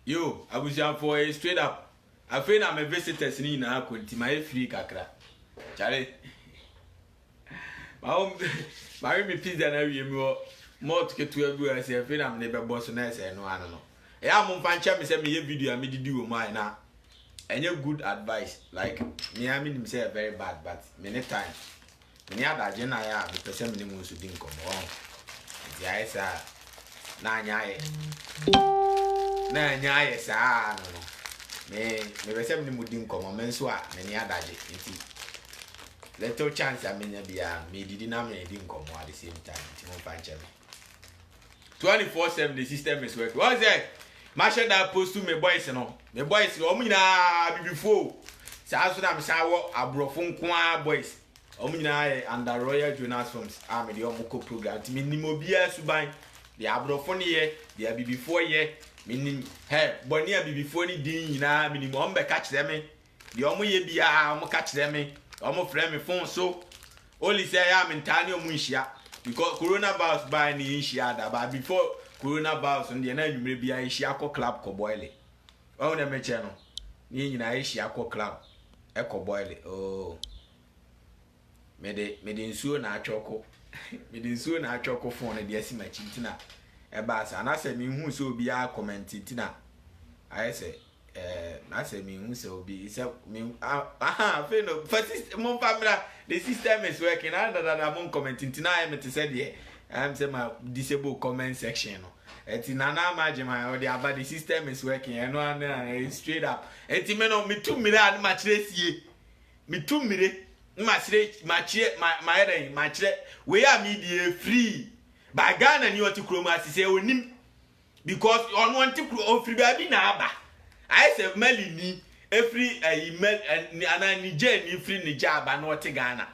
Yo, abuja for a straight up. I feel I'm a visitor in a could my free kakra. Charlie. My me pizza and you more to get to everywhere. I say, I feel I'm never boss and I say, no, I don't know. I'm on fan champ, send me a video, I made you do mine now. And your good advice, like me, I mean, himself very bad, but many times. Many other gen I am, the person minimum to think come on. The eyes are Nanya, sir. Me, the person would come on, Mensua, many other little chance I mean, be a me didn't have any income at the same time. 24/7 the system is working. What's that? Masha that post to me boys, you know. The boys, Omina before. So as soon as I was a brofun qua boys. Omina under Royal Jonas Films. I'm the Omoko program. Minimobia Subai. The Abrofoni ye, the Abi before ye. Meaning, hey, Bonia be before the dean, minimum catch them. The Omo ye be a catch them. Omo frame phone so. Only say I'm in Tanya Munshia. Because coronavirus by ni Ishia, but before coronavirus and the end you may be a Ishiako club coboile. Oh, the channel. Ni na Ishiako club. Echo boile. Oh, made in soon a choco. Made in soon a choco phone and the Esima Chintina. A bass, and I said, me who so be a commenting tina. I say, I say, me who so be, so me, aha, Fino, first, mon family, the system is working. Other than I'm on commenting tonight, I'm to say, yeah, I'm saying my disabled comment section. It's in an imagine my audio, but the system is working. And one straight up. It's me 2 million much less ye. Me 2 million, my we are media free. By Ghana, and you want to chroma, say, because on one to free baby naba. I said, Melanie, every email and Niger, you free Niger, but not Ghana.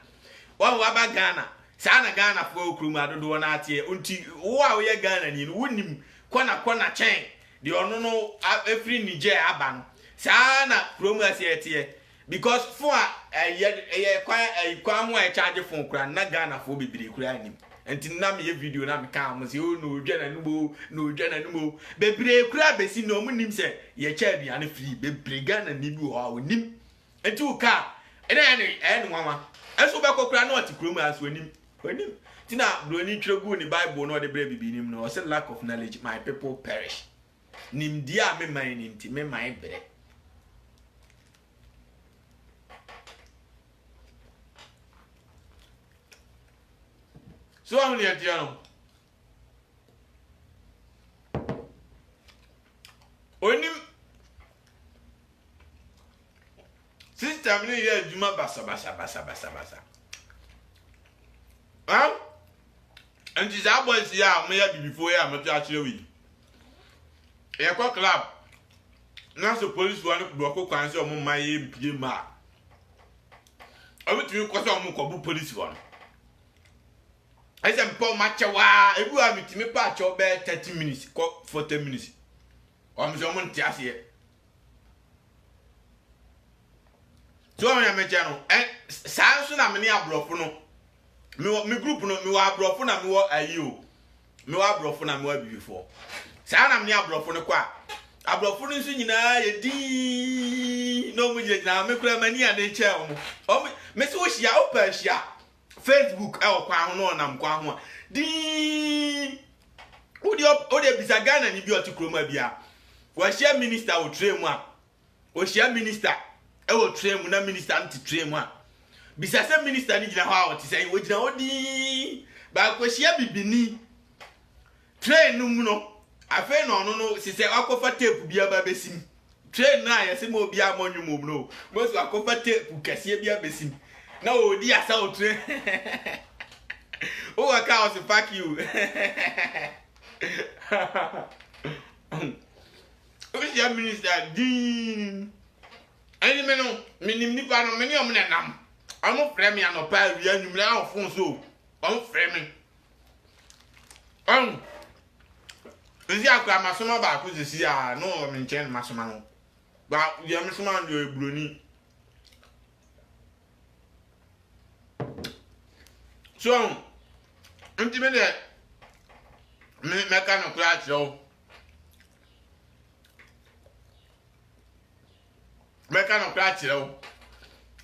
One waba Ghana, Sana Ghana for Kruma, do one at here until wow, ye Ghana, you wouldn't corner chain. The no every Niger aban. Sana Kruma yet here. Because for a quite charge for Kran, not Ghana for be crying. And to name your video, Nam comes, you know, no General, Bebre crab, see no moon, say, ye cherry and a free, Bebre gun and Nibu or Nim, and 2 car, and any mama. And so back of Cranot to Krumas when him. Tina, do any trouble in the Bible, nor the baby be him, nor some lack of knowledge, my people perish. Nim dia me my name, me my bread. So I'm near Tiano. Only sister, me here, Juma basa. And this boys here, me before ya, me actually. A club. Now the police want to block or cancel my PMA. I went to you because I'm police one. I said, Paul Machawa, if you have me patch your bed 30 minutes, 40 minutes. I'm someone just here. So I am a channel. And Samson, I'm near Brofono. Me group, no, me are Brofona, me are you. Me are Brofona, me before. San, I'm near Brofono. A Brofono, you D. No, we did now make a mania de chair. Oh, Miss Wishia, open shia. Facebook, our crown on am quam. Di Odia Bisagan and you to Cromabia. Was your minister will train one? Was your minister? I will train one minister to train one. Besides, a minister need how to say, which now di. But was she be beneath? Train no. I feel no, she said, I'll cover tape be a baby. Train now, I say, more be a monument. No, most are cover tape who can see a baby. No, dear, so train. Oh, I can't fuck you. Who's your minister? Dean. Any man, many of them. I'm not framing and a pile, you now phone so. I'm framing. Is your grandma some about who's this year? No, I'm in chain, Massaman. But you are Miss Man, you're Bruni. So, intimate mechanical class, so meka no kra kire wo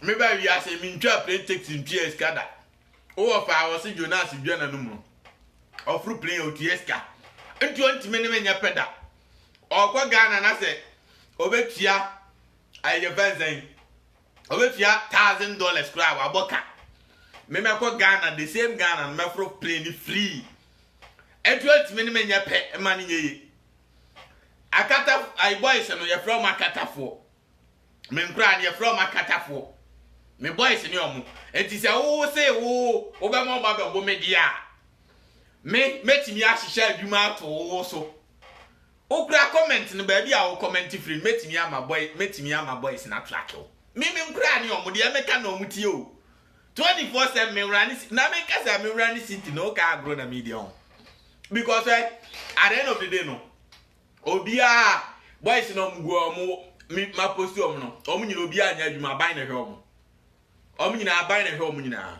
me ba wi ase mi ntwa plane taxi ntwa skada o fa wo se Jonas dwana no mu ofru plane o tieska ntu ntime ne menya peda okwa Ghana na se obetua aye benzen obetua $1,000 kra wa boka me kwa Ghana the same Ghana me fro plane free ntu ntime ne menya pe ma ne yeye akata ai boys no ye from akatafo me nkra ne ye from akatafo me boys ni omo enti se wo se wo be mo ba be me dia me metimi ahihye adwuma ato wo so okura comment no ba bia wo comment free metimi ama boys na track wo me nkra ne omo de meka na omo tie o 24/7 me run na me kasa me run city no ka agro na media on because at the end of the day no obia boys no mgo omo ma post omo no omo nyina obia anya adwuma ban na hwe omo omo nyina aban na hwe omo nyina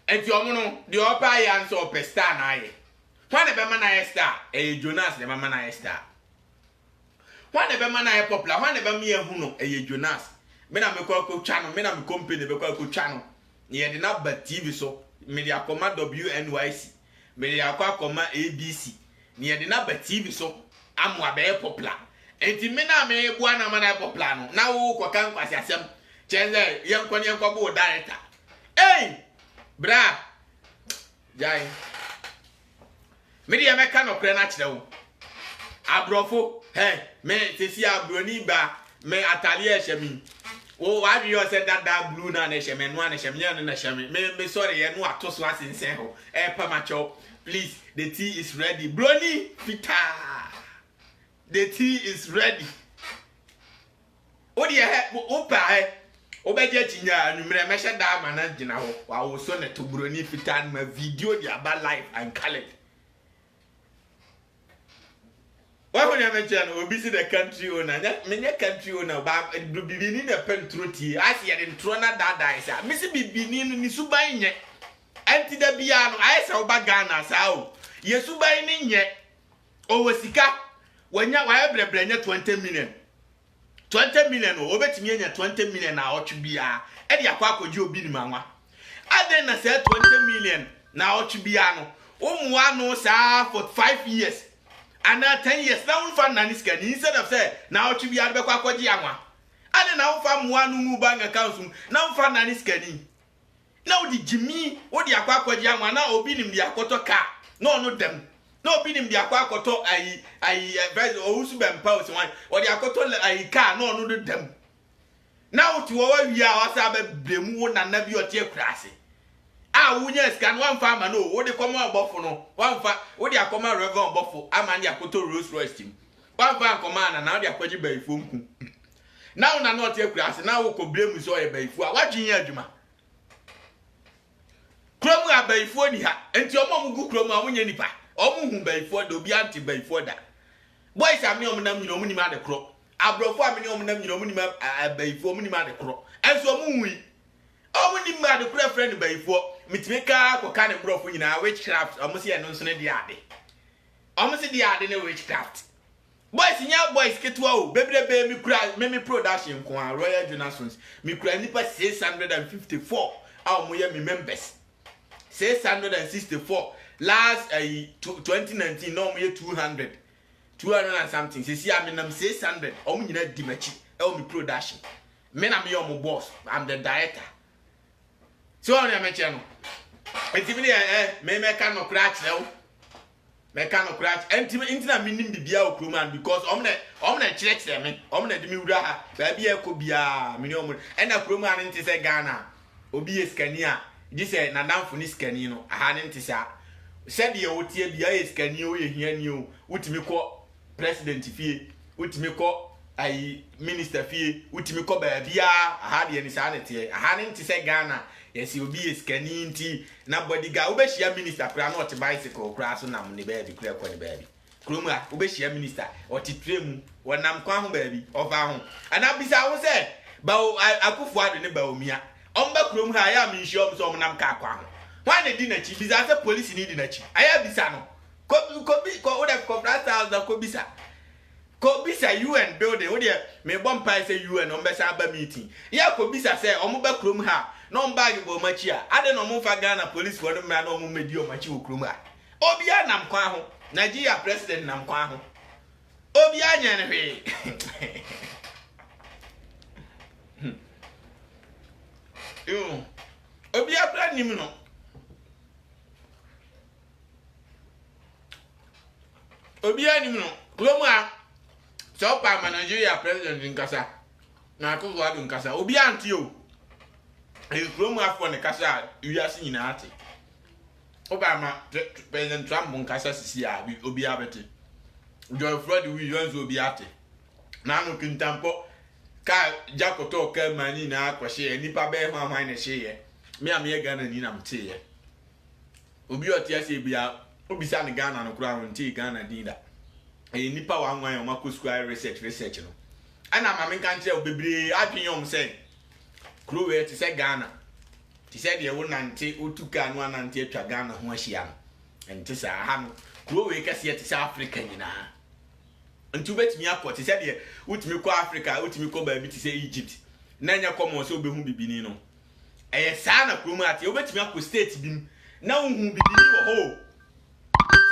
enti omo no de opa ya nso ope star na aye wane be mana ye star Jonas de mana ye star wane be mana ye popular wane be me ehu no Jonas me na me ko twa no me na me company be ko twa no ye de na ba TV so me de akoma WNYC me de akoma ABC ye de na ba TV so amwa be popular enti me na me bua na mana popular no na wo ko kan kwasi asem chenze ye nkwa bo director bra jai me de meka no kre na kire wo abrofo me tesi abroni ba me atalier hye o wa bi yo se dada blue na hye me no na hye me na hye me sorry ye no atoso asensen ho pa macho please the tea is ready brony fita the tea is ready o de o pa obeje chinya anumre meshe da ma na gina ho wa wo so ne to broni fita ma video di aba live and colored why when you mention obi see the country owner me country owner ba bibini na pentroti as ye den tro na dada isa me see bibini ni suban nye anti da bia no ai se oba Ghana sa o ye suban ni nye o wosika wanya wa ebrebre nye 20 million o obetimi nya 20 million na ochu bia e de akwa akoji obi ni manwa aden na say 20 million na ochu bia no umuwa no sa for 5 years and 10 years na unfa na niska ni instead of say na ochu bia be kwa akoji anwa aden na unfa muwa no mu bank account na unfa na niska ni na odi jimi odi akwa akoji anwa na obi nim dia akoto ka no no dem no obi nim dia akwa akoto ai advise o usu bempa o se wan odi akoto ai ka no no dem na oti wo wa wi a wasa be bremu na na bi oti akurase a wunya scan wan fa ma no wo de koma obofo no wan fa wo de akoma reven obofo ama ndi akoto Rolls Royce team wan fa akoma na wo de akwaji baifo nku na wo na no oti akurase na wo ko bremu so ye baifo a wadwin adwuma kromu abaifo ni ha enti omo mugu kromu a wonye nipa omo hu baifo da obi anti baifo da boys am ni omo nam nyina omo ni ma de kro abrofo am ni omo nam nyina omo ni ma baifo omo ni ma de kro enso omo hu omo ni ma de kro friend baifo mitimeka ko ka ne brofo nyina witchcraft omo se no nso ne de ade omo se de ade ne witchcraft boys nya boys ketua o bebrebe mi kura me production ko a Royal Jonasons mi kura nipa 654 a omo ye mi members 664 last 2019 no me 200 and something say see am nam 600 omo nyina di machi e o mi production me na me your boss I'm the director so on ya meche no entimi me ka no kra kire me ka no kra entimi na me nim bibia o kroman because omo na kire me omo na di mi wura ha ba bia ko bia me ni omo e na kroman nti se Ghana obi eskania di se na namfo ni skani no aha ne nti sa said ye wotie bia eskani o ye hiani o utimi ko president fie utimi ko ai minister fie utimi ko ba bia aha de ni sa ne tie aha ne nti se Ghana yes obi eskani nti na bodyguard obehia minister kra na ot bicycle kra so nam ne ba bi kra ko ne ba bi kromu a obehia minister ot tremu wonam kwa ho ba bi ofa ho ana bisa wo se ba akufu ado ne ba omia omba kromu ha ya mi nshio so nam ka kwa ho wan de di na chi bisa se police ni di na chi aya bisa no ko oda ko frata da ko bisa Ko bisa UN building wo de me bom pai say UN on be sa ba meeting ya ko bisa say omo ba krom ha no bag bo machi a ade no mo fa Ghana police wo no me na omo medi o machi wo krom a obi a nam kwa ho Nigeria president nam kwa ho obi a nya ne hwe yo obi a plan nim no obi a nim no krom a so pa Nigeria president nkasa na ko wa do nkasa obi anti o e krom afọ ne kasa wiase nyina ate Obama president Trump nkasa sisi a obi abete Joy Floyd wi yonzo obi ate na no kintampo ka jakoto ka mani na akwhye nipa be ho aman na hye me am ye Ghana ni na mte ye obi otia se bia obisa ne Ghana no kura nti Ghana dinda nipa wa nwan o mako school research no ana ma men kan kire obebre adwen say Kurowe ti say Ghana ti say de wo nante otuka no anante atwa Ghana ho ahia no enti sa ha no Kurowe kase ti say Africa nyina nti betimi akọ ti say de utimi kọ Africa utimi kọ ba bi ti say Egypt na nya komo so obehu bibini no sa na Kurowe ati obetimi akọ state bim na uhu bibini wo ho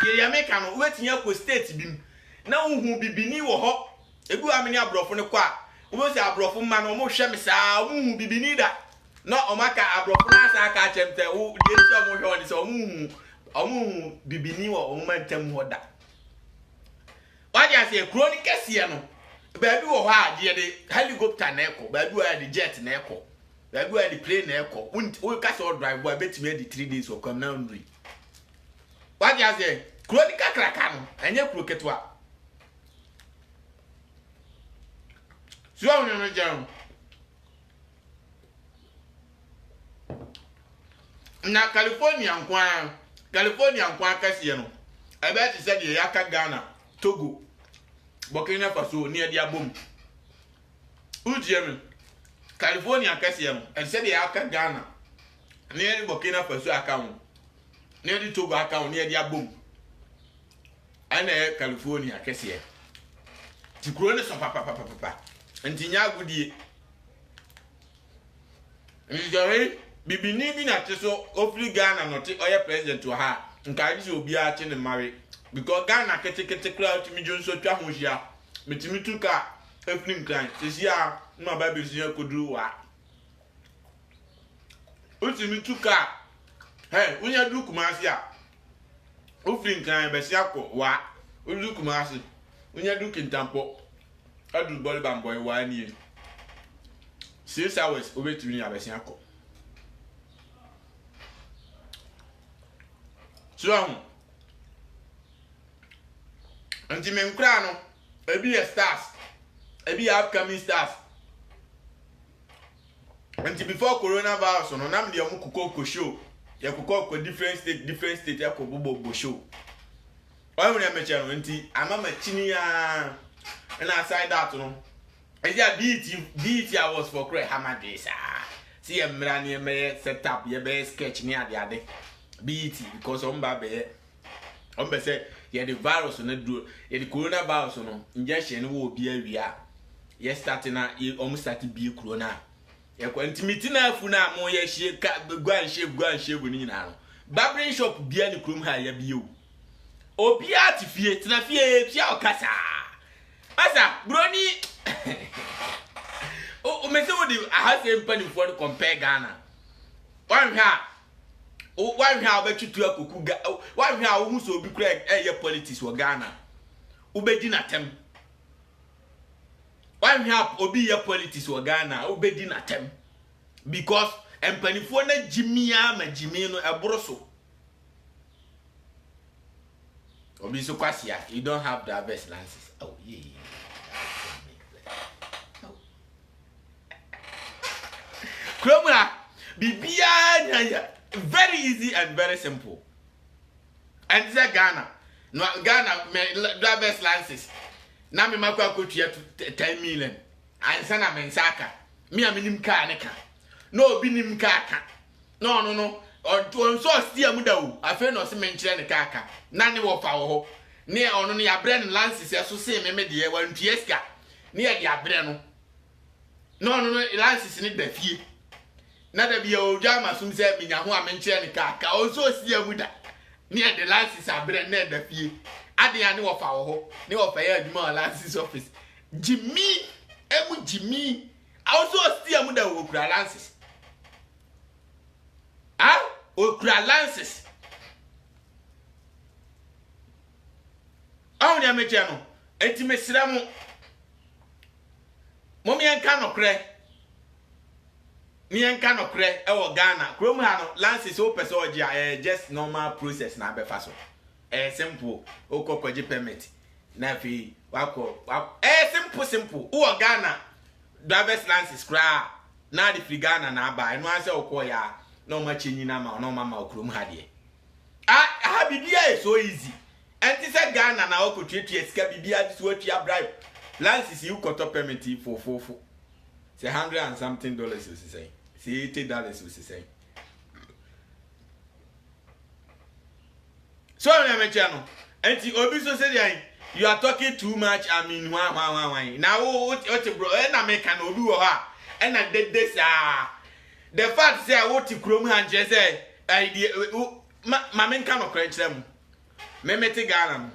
ye ya meka no obetimi akọ state bim na uhu bibini wo ho egu amini abrofo ne kwa wo se abrofo ma no mo hwe me saa uhu bibini da no omaka abrofo na asa aka chemte wo de ti omo hwe oni so omu bibini wo o mantam ho da wadi ase chronic kese no baabi wo ho a de helicopter na eko baabi wo de jet na eko baabi wo de plane na eko wo ka so drive bo betimi di 3 days o come na ndri wadi ase chronic kraka no enye kroketwa so no jam na California nkwa kase no ebe ti se de yaka Ghana Togo Burkina Faso ni e dia bom ujiem California kase no e se de yaka Ghana ni e Burkina Faso account ni e Togo account ni e dia bom ana California kase ti kuro ne so papa ntinya agudie njore bibini bi na teso ofri Ghana no te oye president wa ha nka ji obi a che ne mare because Ghana kete crowd mi jonso twa ho hia metimi tuka efri nkran sisi a no ba be si akoduru wa utimi tuka unya du kumasi a ofri nkran be si akọ wa odu kumasi unya du kintampo adu body bamboy wa ni 6 hours obetumi abesi akọ so anti men kra no ebi stars ebi upcoming stars anti before coronavirus no nam de omukoko show ya kokoko different state ya ko bobo show why when me channel anti amama chini ya and aside that no eja BT was for cray hamadesa see em rani me set up ye be sketch ni ade BT because on be say ye the virus no do ye the coronavirus no injection no wo bi awia ye start na om start bi corona ye ko intimate na afu na mo ye hie ka gwan shave ni na no barbering shop bia ni krom ha ye bi o obi atifie tena fie tia okasa asa broni o me say wo di ahase mpani for compare Ghana wan hwa obetutu akoku wan hwa wo hu so obi kura eye politics wo Ghana ubedi na tem wan hwa obi ye politics wo Ghana ubedi na tem because empanifo na jimia ma jimi no eboroso obi so kwasia you don't have diverse lances oh yeah Kromra bibia very easy and very simple and say Ghana no Ghana me diverse lances na me makwa kotua 10 million ansa na me nsaka me aminim ka ne ka no obi nim ka ka no on so stia mu da o afa no se me nkyere ne ka ka na ne wo fa wo ho ne ono ne yabre ne lances so se me de e wan tueska ne ye de yabre no no lances ne da fie na da bia o dwa masum se minya ho a menche ne ka o si amuda ne ye de lances abre ne da fie ade ya ne wo fa wo ho ne wo fa ya adwuma lances office Jimmy Jimmy also si amuda wo kura lances o kura lances awu ne meche no enti mesira mo enka nokre e wo Ghana krom ha no lances o pese oje just normal process na be fa so simple o kokoje permit na fi wako simple o Ghana driver's license kra na di free Ghana na ba eno ase okoya no ma chenyi na ma no mama okrom ha de bibia is so easy enti se Ghana na okotwetwe sika bibia so atwa bribe license you got permit for say $100 and something we say $80 we say so na me channel enti obi so say you are talking too much. I mean why now what bro na me can obi wo ha and na this the fact say what krom han je say idea ma men kan okran kire mu me mete Ghana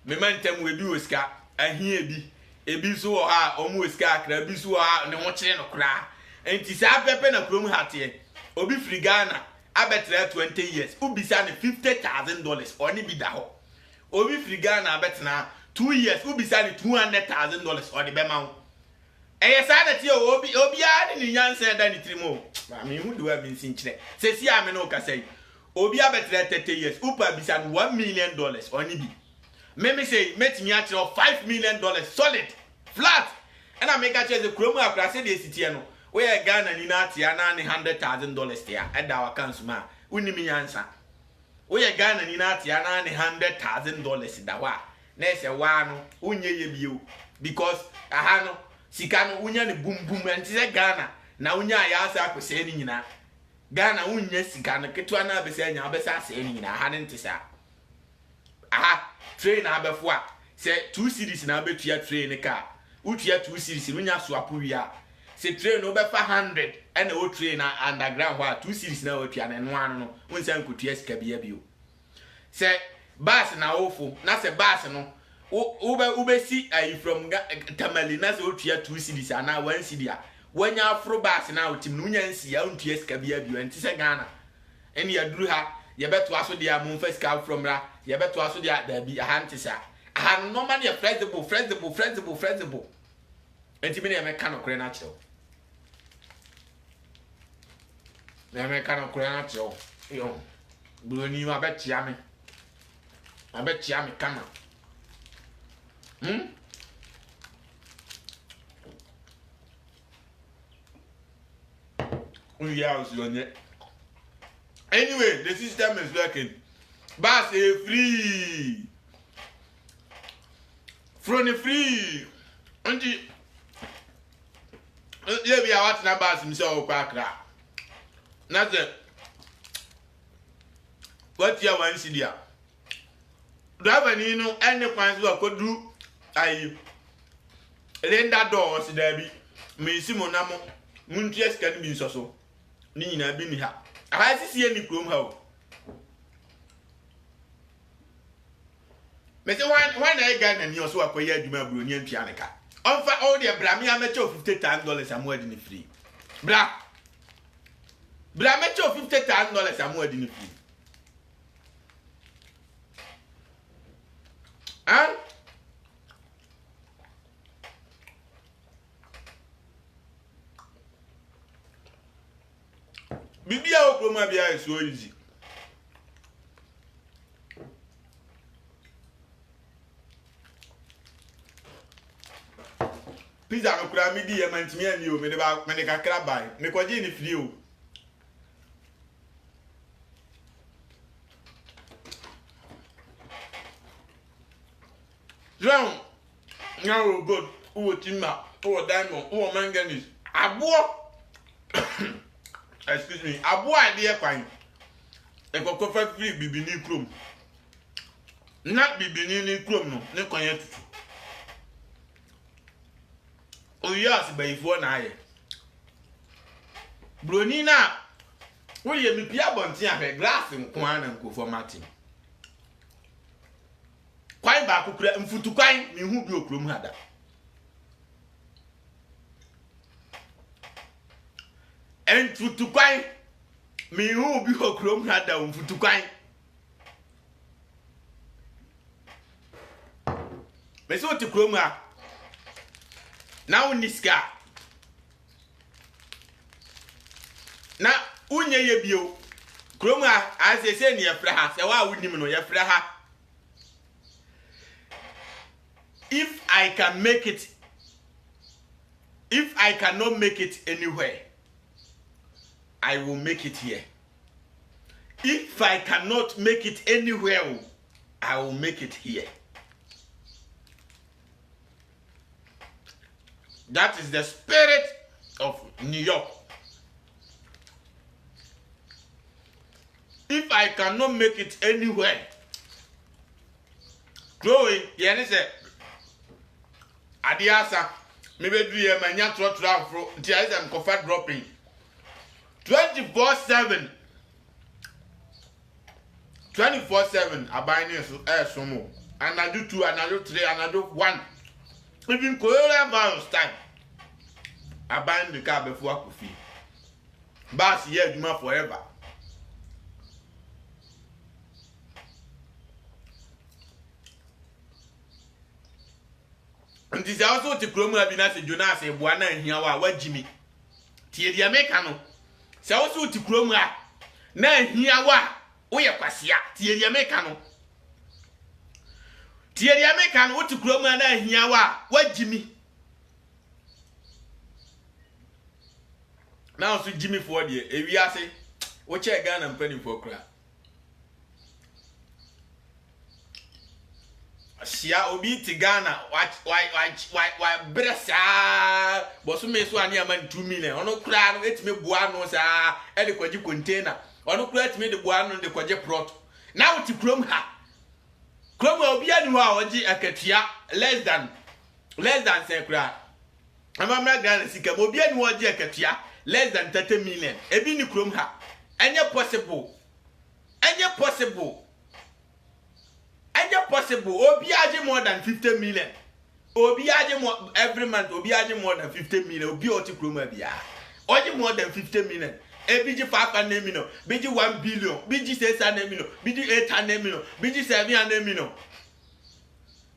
me mantem we bi oska ahia bi ebi so wo ha omu oska akra bi so wo ha ne ho kire no kra enti sa pepe na krom hate obi free Ghana abetre 20 years ubisa ne $50,000 oni bi da ho obi free Ghana abetna 2 years ubisa ne $200,000 oni be ma ho sa na tie obi a ni nyanse da ni trimo ma me hu do abi nsin kire se si ame no ka sei obi abetre 30 years upa bisa ne $1 million oni bi me say metimi a kire $5 million solid flat and I make a chance the krom akra se de sitie no we Ghana ni na atia na ne $100,000 tia e da wakansu ma unimi nyansa we Ghana ni na atia na ne $100,000 da wa na se wa no unye ye bio because aha no sika no unya ne bum enti se Ghana na unya ya asa akose ni nyina Ghana unya sika no ketwa na be se anya obesa ase ni nyina aha ne ntisa aha train abefo a se 2 series na betua train ka utua 2 series unya so aporia se train no be 100 and o train underground wa 2 series na o tua na no anu no unsan kotua sika bia bio se bus na ofo na se bus no ube si from Tamale na se o tua 2 series ana 1 series a wanya afro bus na o tim no nya nsi ya untua sika bia bio enti se Ghana eni ya duru ha ye beto aso dia mo first car from ra ye beto aso dia da bi aha ntisa aha normally flexible enti me na me ka no kore na kire na me ka no kore na kire yo broni ma betia me kana anyway the system is working bus free from free anti ye bi awat na bus mi so kwa akra na ze what ya wan sidia driver ni no ene kwan so akodu ayi lenda doors da bi me si mo na mo muntie ska ni bi nso so ni nyina bi ni ha aha sisi ni krom ha o me say when I Ghana ni oso akoye adwuma bro ni antua ne ka onfa all the bra me ameche $50,000 amwadi ni free bra meche $50,000 amwadi ni free bibia okroma bia is so easy pizza no kura mi di e mantimi ani o me de kakra bai me kwaje ni free o John now good o timma o diamond o manganese abo excuse me abo ade e kwan e kokko fa free bibi ni krom na bibini ni krom no ne kwanya tutu oyas bayifo na aye broni na wo ye mi pia bontin ahwe glass nko na nkofo martin kwan ba kokura mfutu kwan mi hu bi okrom hada mfutu kwan mi hu bi okrom hada mfutu kwan meso ti krom ha na uniska na unye ye bio krom ha asese ne yefra ha se wa wunim no yefra ha if I can make it, if I cannot make it anywhere, I will make it here. If I cannot make it anywhere, I will make it here. That is the spirit of New York. If I cannot make it anywhere, growing, say, Adiasa, maybe do ye manya trotro nti I am comfort dropping 24/7 abine so somo and I do 2 and I do 3 and I do 1 even coronavirus time abine the car before Kofi bas here duma forever. And this also to Chroma Binasi Jonas and Buana and Hiawa, what Jimmy? Tia the Americano. So also to Chroma. Na Hiawa, we are Quasia, Tia the Americano. Tia the American, what to Chroma and Hiawa, what Jimmy? Now, so Jimmy for the Aviase, watch a gun and penny for crap. Sia obi ti Ghana why bresa bosu me so ania man 2 million ono kura no etime bua no sa e de kwaji container ono kura etime de bua no de kwaji plot now ti krom ha krom obi ani ho a oji akatua less than say kura amamra Ghana sika obi ani ho oji akatua less than 30 million ebi ni krom ha enye possible Obi aje more than 50 million. Obi aje more every month. Obi aje more than 50 million. Obi oti kroma bia. Oje more than 50 million. Biji 500 million. Biji 1 billion. Biji 600 million. Biji 800 million. Biji 700 million.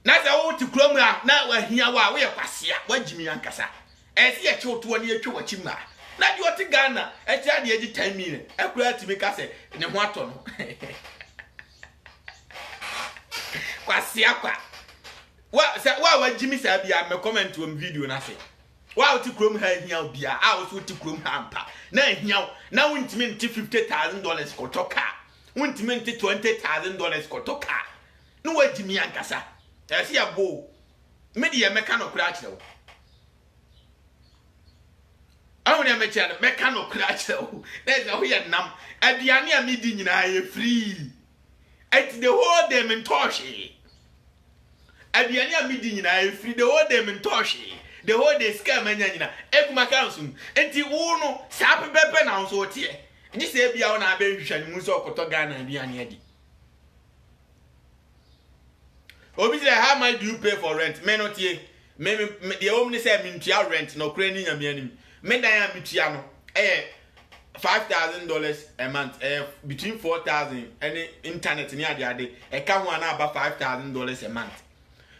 Na se oti kroma na wa hia wa we kwasia. Wa jimi ankasa. Esi e che oto ne etwe wachima. Na di oti Ghana. E ti ade eji 10 million. E kura ti me ka se ne ho ato no. Kwasia kwa wa Jimmy sabia me comment on video na say wa oti krom ha hia bia a wo oti krom ha ampa na hia na wontimi nti $50,000 kotoka wontimi nti $20,000 kotoka no wa Jimmy ankasa esi abo me de me ka no kura kire wo awon me kire me ka no kura kire wo na ze ho ye nam aduane a me di nyina ye free at the whole day men toshi aduane a midi nyina e free the whole day men toshi the whole day scam anya nyina ekuma council enti wo no sa pepepe na so tie nyi se bia wo na ba hwehwa ni mu so okoto Ghana aduane adi obi say how much do you pay for rent me no tie me the omni say me ntua rent no kra ni nyame anim me dan a metua no $5,000 a month, between 4,000 any internet near the day, a come one about $5,000 a month.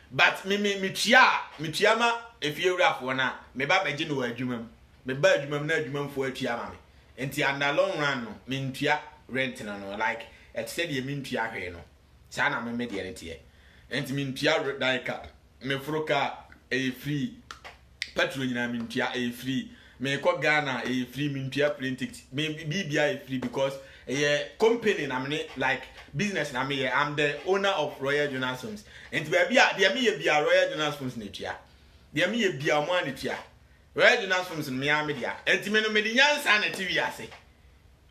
But me tiama if you rough one, me baba jino a jumum, me bad jumum, no jumum for a tiama. And the under long run, mean tia rent no like at said you mean tia no. Sana me medianity. And mean tia like me froka a free patron, I mean tia a free. Me ko Ghana a free mintia print it. Me BBI free because a company na me like business na me I'm the owner of Royal Jonas Homes. And to be there me be a Royal Jonas Homes netia. There me be a one. Royal Jonas Homes in Miami dia. And me no me di nyansa na TV ase.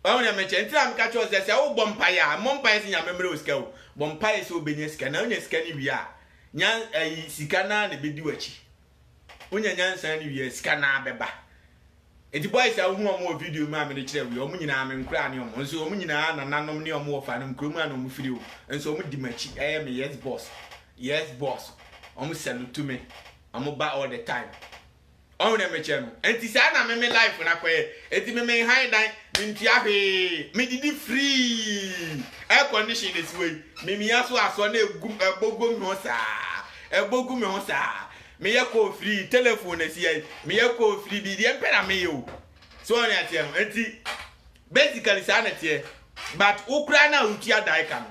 o na menche nti am ka cho se wo bompa ya mompa ese nya memre oska wo bompa ese obenya sika na onya sika ni wi a nya sika na na bedi wachi onya nyansa ni wi sika na beba eti boys a hu omo video ma me kire wi omo nyina me nkura ne omo nso omo nyina na nanom ne omo fa no nkrom na omo firi o nso omo di machi me yes boss omo salute me omo ba all the time on na me che no enti sa na me life na kwaye enti me high dan minti ahwe me didi free air condition this way me aso na ebogum ho sa me ye ko free telephone na si me ye ko free bi de mpera me yo so on ya tie no enti basically sa na tie but ukra na utia dai ka no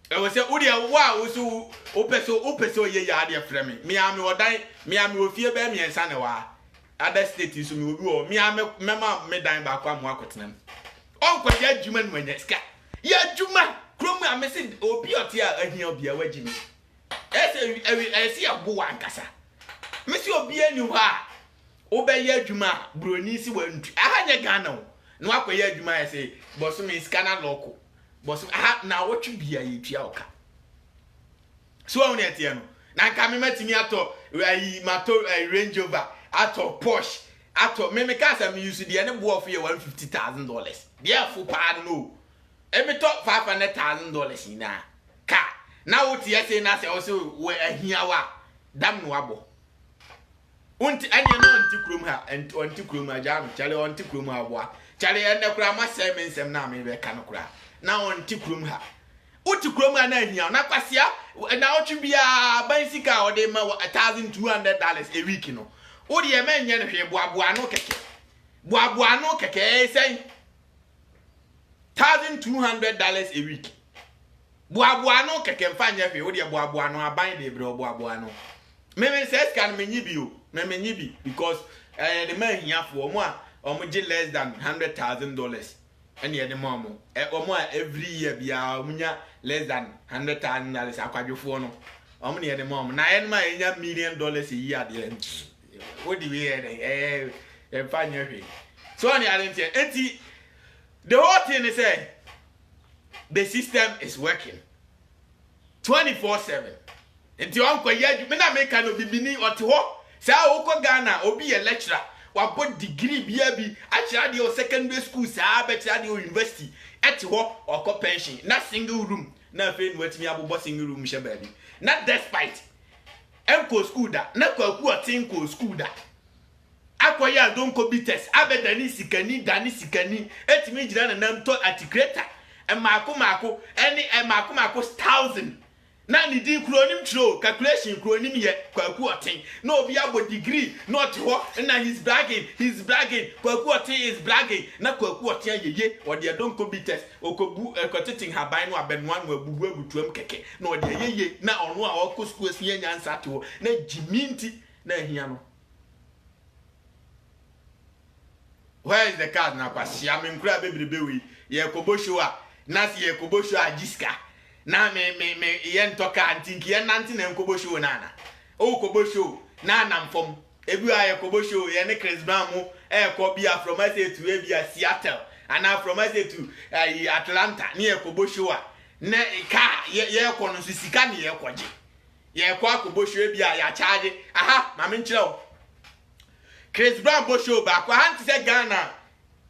e wo se udi wa wo so opeso ye ya de frame me am odan me am ofie be me ensa na wa other state so me obi o me am mema me dan ba kwa mo akotena on kwa ya djuma no anya ska ya djuma krom am se obi ote a ahia obi a wagimi ese abo ankasa me se obi ani ha obe ya djuma broni si wantu ahanya Ghana no akwa ya djuma ese boso me scanner local boso na wotwe bia ye tua oka so on etie no na nka me matimi ato mato Range Rover ato Porsche ato me ka sa me use de ne bo of ye $150,000 dia fu pa no e me to $500,000 ina ka na woti yese na se o se we ahia wa dam no abo unti anya no nti krom ha onti krom aja no chale onti krom abo chale ene kura ma se me nsem na me be ka no kura na onti krom ha uti krom na ahia na kwasia na otwe bia bansika o de ma $1,200 a week no o de me nye no hwe boaboa no keke say $1,200 a week boaboa no keke mfa nye hwe o de boaboa no aban de bre boaboa no me say scan me nyibi o me nyibi because the man hia for omo je less than $100,000 and the mom every year bia omunya less than $100,000 akwadwofo no omo ne the mom na en ma enya $1 million a year de what do we e fanya hwe so on the the whole thing is the system is working 24/7 enti on kwa yaju me na make no bibini ote ho sa wo ko Ghana obi ye lecturer wabo degree bia bi akira de o secondary school sa be kira de o university ete ho oko pension na single room na fe no atimi abobo single room she baabi na despite enko school da na kwaku otinko school da akoya donko bites abedani sikani dani sikani etimi gira na namto articulator emako any emako 1,000 na ni di kronim tro calculation kronim ye kwaku otin na obi abo degree not ho na he's bragging kwaku otin is bragging na kwaku otin yeye ode donko bites okobu ekotitin haban no abenwa no abubu abutuam keke na ode yeye na ono a okọ school sie nyansa te ho na jiminti na ahia no. Where is the card na kwasia me nkura bebrebe wi ye kobosho a na si ye kobosho a jiska na me ye ntoka antinki ye nanti na nkobosho nana o kobosho na namfom ebi a ye kobosho ye ne Chris Brown mo ko bia from us to ebia Seattle and from us to Atlanta ni ye kobosho a na ka ye ko no sika ni ye koje ye ko akobosho ebia ya charge aha ma me nkyerɛ Chris Brown bosho ba kwa hanti se Ghana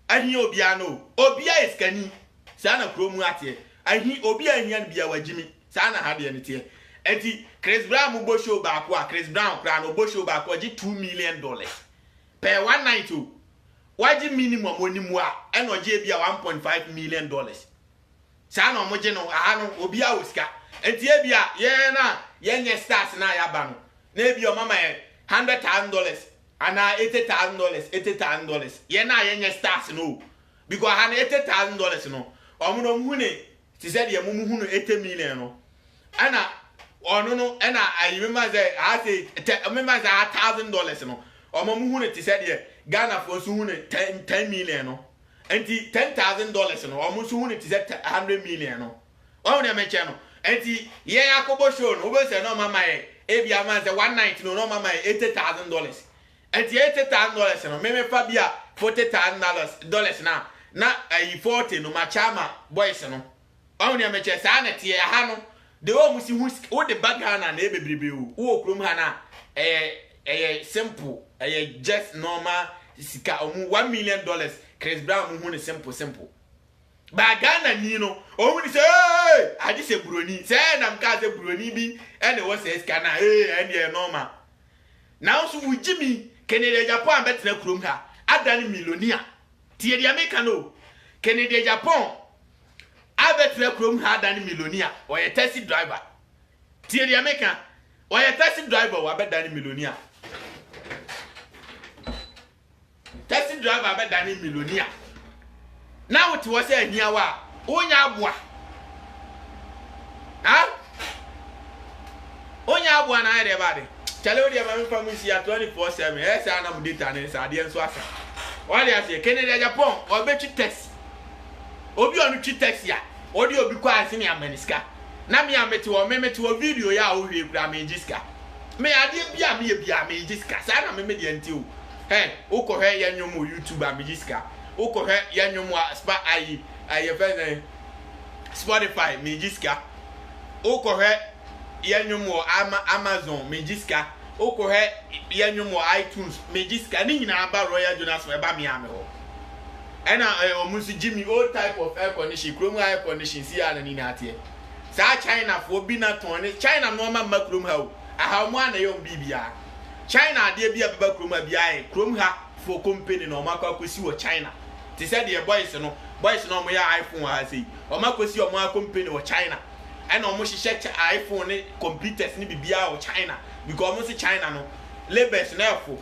ahi obia no obia iskani sana kromu ate ahi obia ahia bia wagimi sana ha de ne tie enti Chris Brown mu bosho ba kwa Chris Brown kra no bosho ba kwa ji $2 million per one night o waji minimum onimu a eno je bia $1.5 million sana omoje no aha no obia oska enti e bia ye na ye nye stars na ya ba no na e bia o mama $100,000 ana $80,000 ye na ye stars no because ana $80,000 no omuno muhune ti said ye muhunu $80 million no ana ono no ana ayimema say I say remember say $1,000 no omo muhunu ti said ye Ghana for so hunu $10 million no enti $10,000 no omo so hunu ti said $100 million no o na meche no enti ye yakobo show no obo say no mama e bia man say one night no mama $80,000 enti $80,000 no me fa bia $40,000 na na ayi 40 no machama boys no on ya meche sa na tie ha no de o musi wo de bag ha na ebebrebe wo okrom ha na simple just normal sika $1 million Chris Brown hu ne simple ba Ghana ni no o hu ni say adi se buroni say na mka se buroni bi ene wo se sika na ene normal now so we Jimmy Kennedy Japan betina krom ha adani millionaire tie dia make no Kennedy Japan abetina krom ha adani millionaire or a taxi driver tie dia make or a taxi driver wa bedani millionaire taxi driver bedani millionaire now it was a here wa onya aboa onya aboa na ere bade chale odi ma mfa mu sia 24/7 esa na mu data ne sa de nso asa wale ase Kennedy Japan obechi taxi obi onu chi taxi a odi obi kwa ase ni amaniska na me ameti wo memeti wo video ya o hwe bra me jiska me ade bia me jiska sa na me de nti o uko he ya nyomo YouTube amejiska uko he ya nyomo spa ayi fe Spotify mejiska uko he ya nyomo Amazon mejiska uko he ya nyomo iTunes mejiska ni nyina aba Royal Jonas we ba me ame ho ena omusu Jimmy all type of air condition chrome air condition si ana ni na ate sa China fo bi na ton ni China no ma makrum ha o aha mo ana yom bibia China de bia beba kroma bia krom ha for company no makosi wo China ti said the boys no mo ya iPhone ha sei o makosi o mo company wo China and o mo hihye iPhone ni computers ni bibia wo China because mo se China no labors na fo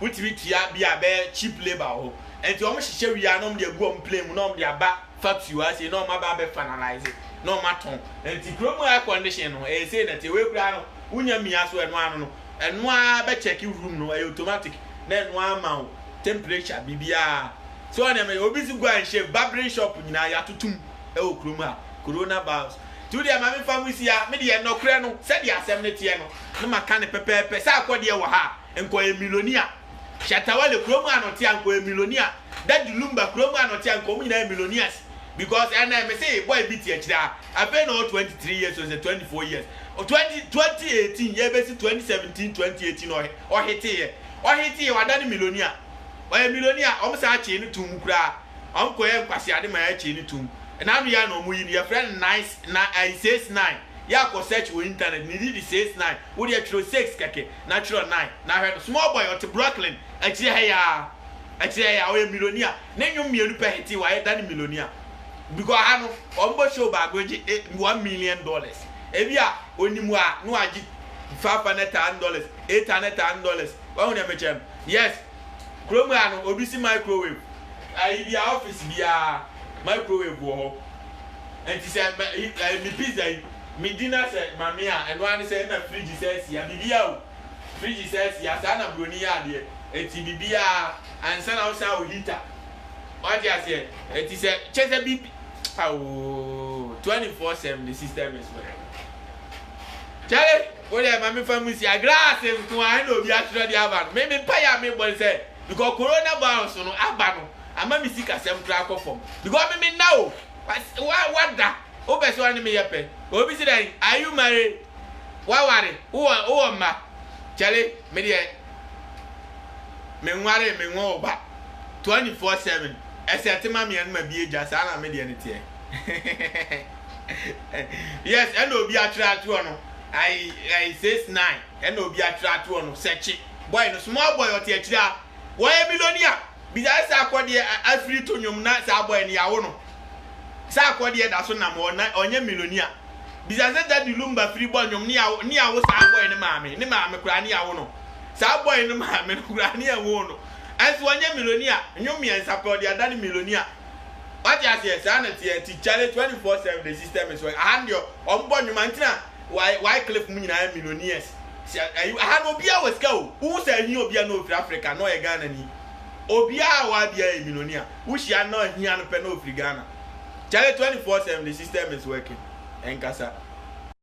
wutiri tia bia be cheap labor ho enti o mo hihye wi anom de gu om play mu no mo de aba factory ha sei no ma ba be finalize no ma ton enti krom air condition no say na te we kura no unya mia so eno anu no eno a be check room no automatic na eno ama temperature bibia so na me obi si go and shave barbering shop nyina ya tutum o krom ha coronavirus tu dia ma me famisi ya me de no kure no se dia asem ne tie no na maka ne pepepe sa akode wo ha enko e millionaire Shatawale krom ha no tie enko e millionaire that lumba krom ha no tie enko mu nyina millionaires because and I say boy beat here I pay no 23 years or 24 years 2018 yeah basi 2017 2018 or hit here wadani millionaire or millionaire o msa achi ni tum kura on ko e kwase ade ma achi ni tum na no ya no mu yi your friend nice na I says 9 ya ko search on internet ni di says 9 wo dey throw 6 keke natural 9 na head small boy at Brooklyn achi ya o millionaire na nyum mienu pe hiti wa dani millionaire because hanu ombo show ba goji $1 million ebia onimu a no agi $500,000 $800,000 wa hu na mechem yes chrome anu obi si microwave ai bia office bia microwave wo ho enti se mi pizza mi dinner se mami a eno ani se na fridge se sia bibia o fridge se sia sa na broni ya de enti bibia ansa na o sa o heater what you say it is a chese bibi 24/7 the system is well chale o le ma me famisi a glass nko an obi atro di aba me pa ya me bol say because coronavirus no aba no ama mi sika sem tra akofom because me now what da o be so ani me yepe obi si dai are you married wa ware o ma chale me de me nware me nwo ba 24/7 except mama and my beja sana me de netie yes and obi attract one I says 9 and obi attract one search boy no small boy oti akira why millionaire bi da sa akode afri to nyum na sa boy ne yawo no sa akode da so na mo na onye millionaire bi da that the lumba free boy nyum ne yawo sa boy ne maame kura ne yawo no sa boy ne maame kura ne yawo no as onye millionaire nyum yen support the other millionaire what you say sana ti challenge 24/7 the system is work and your ombo nyum antina why cliff mu nyina millionaires I no bia was go who say hi obia no Africa no e Ghana ni obia wa bia e millionaire who shia no hi an pe no Ghana challenge 24/7 the system is working enkasa